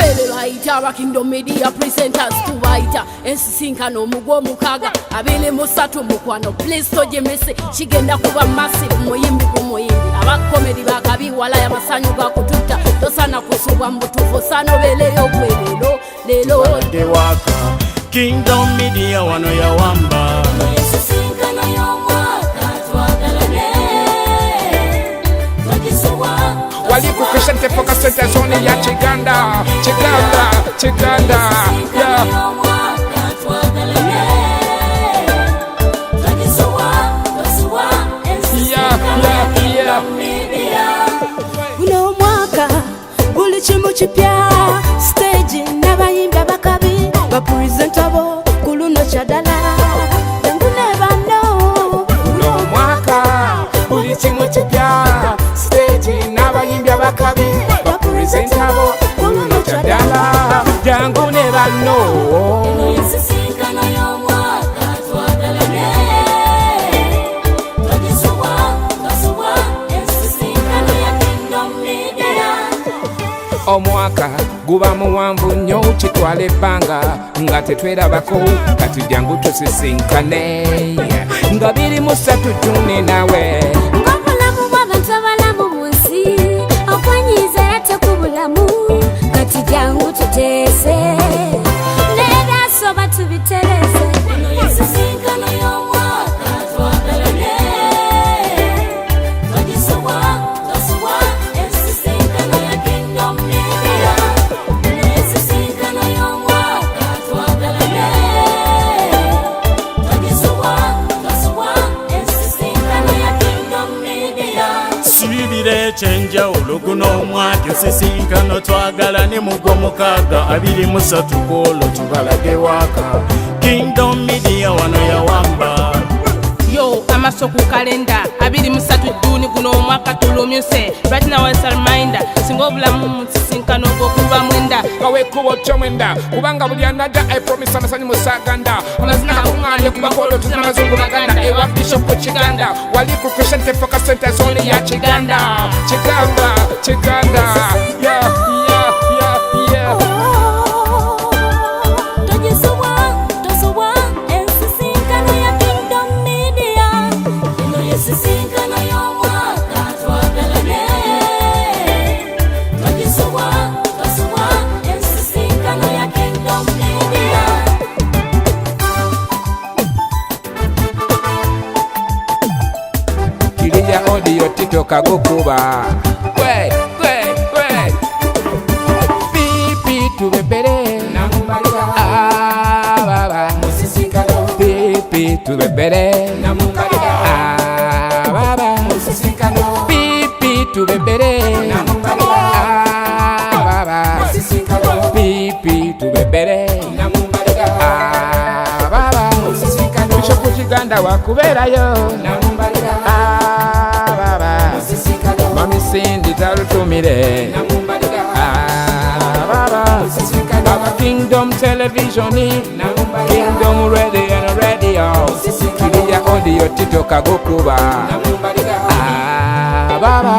bebe bayita aba Kingdom Media presenters tubayita ensisinkano omugwa omukaaga 23 mukwano please tojemese kigenda kuba massive muyimbi ku muyimbi abakomedi bakabiwala y'amasanyu gakututta tosana kusubwa mu butuufu osana obeeleyo gwe leero waka Kingdom Media wano yawamba ensisinkano y'omwaka twagalane twagisubwa Waliku Crescente Focus Center zone ya Chiganda yeah. Guno mwaka buli kimu kipya stage n'abayimbi abakabi bapresentable ku luno kyadala Guno mwaka buli kimu kipya stage n'abayimbi abakabi bapresentable ku luno kyadala jangu ne banno ensisinkano y'omwaka twagalane twagisubwa ensisinkano ya Kingdom Media. omwaka guba muwanvu nnyo kitwala ebbanga nga tetwerabako kati jangu tusisinkane nga 23 tune nawe ng'obulamu bw'abantu abalamu mu nsi okwenyiza yate ku bulamu kati jangu tuteese neerasoba tubitereze eno yensisinkano y'omwaka twagalane twagisubwa ensisinkano ya Kingdom Media. Eno yensisinkano y'omwaka twagalane twagisubwa ensisinkano ya Kingdom Media. sibire ekyenjawulo guno omwaka ensisinkano twagalane mugwa mukaaga 23 kwolwo tubalage waka Kingdom Media wano yawamba Yo, amaso ku kalenda 23 Juni guno omwaka tulumyuse right now as a reminder singa obulamu mu nsisinkano bw'okuba mwenda kawekubo kyomwenda kubanga buli anajja epromisa amasanyu musaganda amazina akuŋŋaanye kubakolo tuzina amazungu baganda ewa bishopu kiganda Waliku Crescente Focus Center zone ya Kiganda yeah. Twagisubwa ensisinkano ya Kingdom Media. Eno yensisinkano y'omwaka twagalane twagisubwa ensisinkano ya Kingdom Media. Kiriya audio tito kagukuba gwe pipi tubebere baba pipi tubebere baba pipi tubebere baba pipi tubebere baba Bishopu Kiganda wakubeerayo baba Mami Cindy talutumire baba Kingdom Television Kingdom Radio Kiriya audio tito kagukuba baba